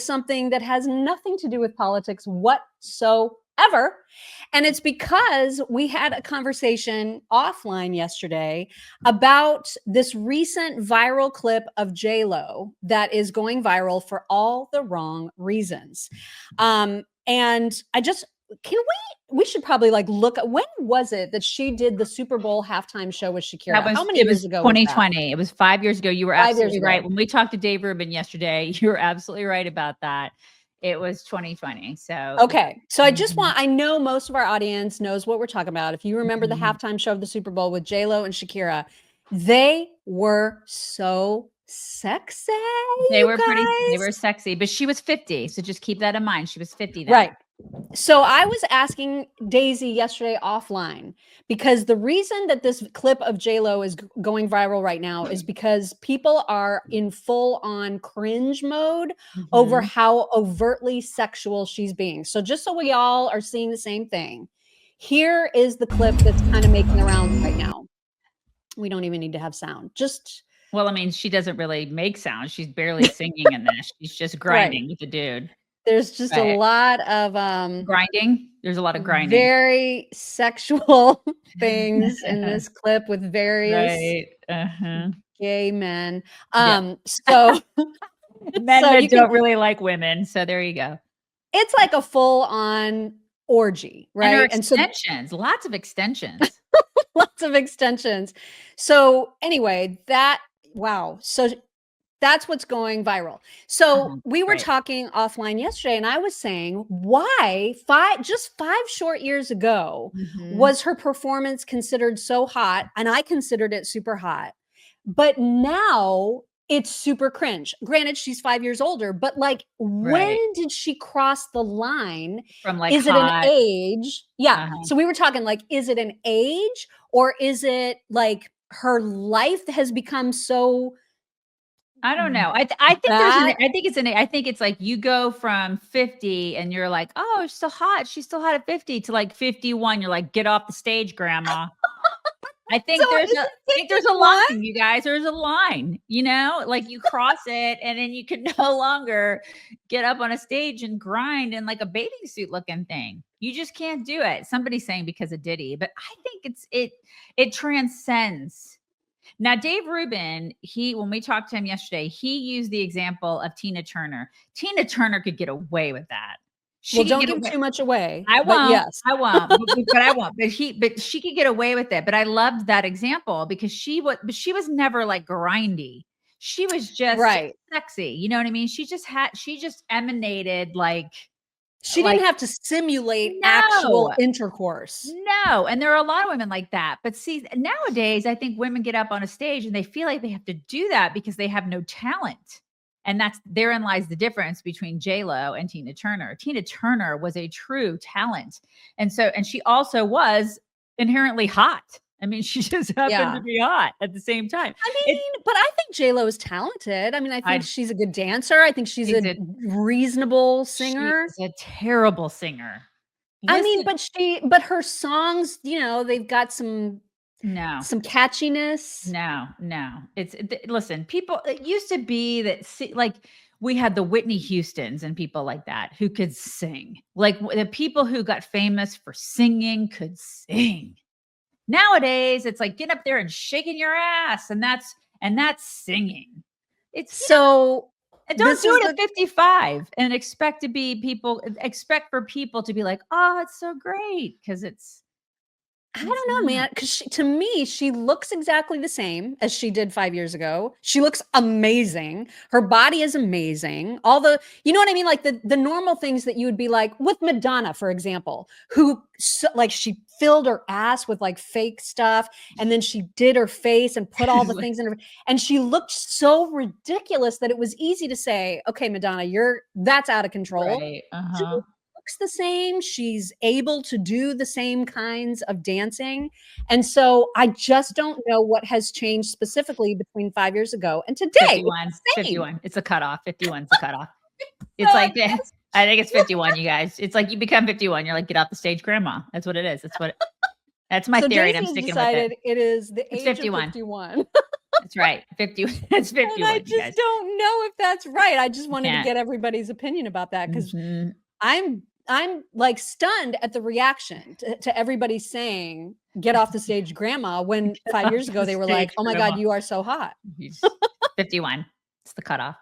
something that has nothing to do with politics whatsoever. And it's because we had a conversation offline yesterday about this recent viral clip of J-Lo that is going viral for all the wrong reasons. And we should probably like look at, when was it that she did the Super Bowl halftime show with Shakira? How many years ago? 2020. It was 5 years ago. You were absolutely right. When we talked to Dave Rubin yesterday, you were absolutely right about that. It was 2020. So, okay. So I know most of our audience knows what we're talking about. If you remember the halftime show of the Super Bowl with J-Lo and Shakira, they were so sexy. They were sexy, but she was 50. So just keep that in mind. She was 50 then. Right. So I was asking Daisy yesterday offline, because the reason that this clip of J-Lo is going viral right now is because people are in full on cringe mode over how overtly sexual she's being. So just so we all are seeing the same thing, here is the clip that's kind of making the rounds right now. We don't even need to have sound. Well, I mean, she doesn't really make sound. She's barely singing in this. She's just grinding with the dude. There's just a lot of grinding. There's a lot of grinding. Very sexual things in this clip with various gay men. So men that don't really like women. So there you go. It's like a full-on orgy, right? And extensions, lots of extensions. Lots of extensions. So anyway, so that's what's going viral. So we were talking offline yesterday, and I was saying, why just 5 short years ago was her performance considered so hot, and I considered it super hot, but now it's super cringe. Granted, she's 5 years older, but like, when did she cross the line? From like, is it an age? Yeah. So we were talking like, is it an age, or is it like her life has become so? I don't know. I think it's like you go from 50 and you're like, oh, she's still hot. She's still hot at 50 to like 51. You're like, get off the stage, grandma. I think there's a line, you guys. There's a line, like you cross it and then you can no longer get up on a stage and grind in like a bathing suit looking thing. You just can't do it. Somebody's saying because of Diddy, but I think it transcends. Now, Dave Rubin, when we talked to him yesterday, he used the example of Tina Turner. Tina Turner could get away with that. Don't give too much away. I won't. Yes. I won't. But I won't. But she could get away with it. But I loved that example because she was never like grindy. She was just sexy. You know what I mean? She just emanated like. She didn't have to simulate actual intercourse. No. And there are a lot of women like that. But see, nowadays, I think women get up on a stage and they feel like they have to do that because they have no talent. And therein lies the difference between J-Lo and Tina Turner. Tina Turner was a true talent. And she also was inherently hot. I mean, she just happened to be hot at the same time. But I think J-Lo is talented. I mean, I think she's a good dancer. I think she's a reasonable singer. She's a terrible singer. But her songs, they've got some catchiness. No. Listen, people, it used to be that like we had the Whitney Houstons and people like that who could sing. Like the people who got famous for singing could sing. Nowadays, it's like get up there and shaking your ass, and that's singing. It's so. Don't do it at 55 and expect for people to be like, oh, it's so great because it's. I don't know, man. Because to me, she looks exactly the same as she did 5 years ago. She looks amazing. Her body is amazing. All the, you know what I mean? Like the normal things that you would be like with Madonna, for example, who like she filled her ass with like fake stuff. And then she did her face and put all the things in her. And she looked so ridiculous that it was easy to say, okay, Madonna, that's out of control. Right. The same. She's able to do the same kinds of dancing. And so I just don't know what has changed specifically between 5 years ago and today. 51. It's a cutoff. 51's the cutoff. It's like this. I think it's 51, you guys. It's like you become 51. You're like, get off the stage, grandma. That's what it is. That's my theory. And I'm sticking with it. It is the age 51. of 51. That's right. 50. It's And I 51, you just guys. don't know if that's right. I just You wanted to can't. get everybody's opinion about that because Mhm. I'm like stunned at the reaction to everybody saying, "Get off the stage, grandma," when Get 5 off years ago the they were stage, like, "Oh my god, grandma. you are so hot." He's 51. It's the cutoff.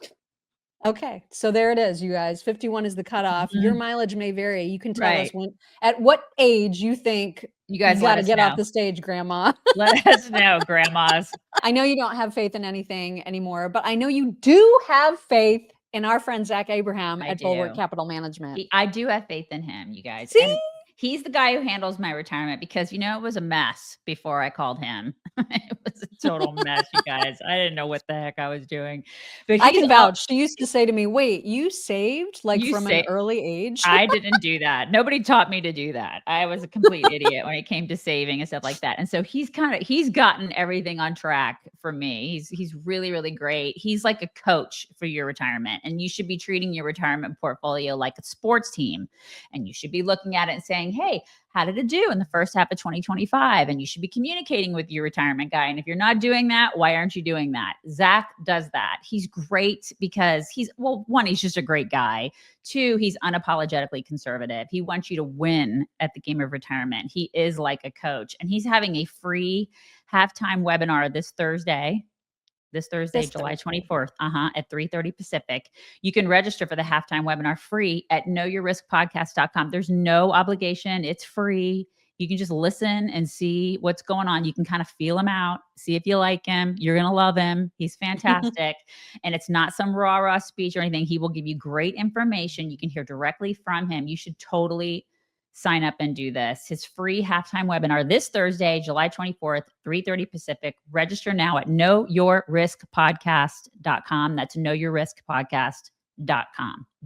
Okay, so there it is, you guys. 51 is the cutoff. Your Mhm. mileage may vary. You can tell us Right. when at what age you think You you guys let gotta us get off know. the stage, grandma. Let us know, grandmas. I know you don't have faith in anything anymore, but I know you do have faith in our friend Zach Abraham I at Bulwark do. Capital Management. I do have faith in him, you guys, See? and he's the guy who handles my retirement because, it was a mess before I called him. It was a total mess, you guys. I didn't know what the heck I was doing, but I he's can all vouch. She used to say to me, "Wait, you saved, like, you from an say early age?" I didn't do that. Nobody taught me to do that. I was a complete idiot when it came to saving and stuff like that. And so he's gotten everything on track for me. He's really, really great. He's like a coach for your retirement. And you should be treating your retirement portfolio like a sports team. And you should be looking at it and saying, "Hey, how did it do in the first half of 2025?" And you should be communicating with your retirement guy. And if you're not doing that, why aren't you doing that? Zach does that. He's great because one, he's just a great guy. Two, he's unapologetically conservative. He wants you to win at the game of retirement. He is like a coach, and he's having a free halftime webinar this Thursday, This July Thursday. 24th, at 3:30 Pacific. You can register for the halftime webinar free at knowyourriskpodcast.com. There's no obligation. It's free. You can just listen and see what's going on. You can kind of feel him out, see if you like him. You're going to love him. He's fantastic. And it's not some rah-rah speech or anything. He will give you great information. You can hear directly from him. You should totally sign up and do this. His free halftime webinar this Thursday, July 24th, 3:30 Pacific. Register now at knowyourriskpodcast.com. That's knowyourriskpodcast.com.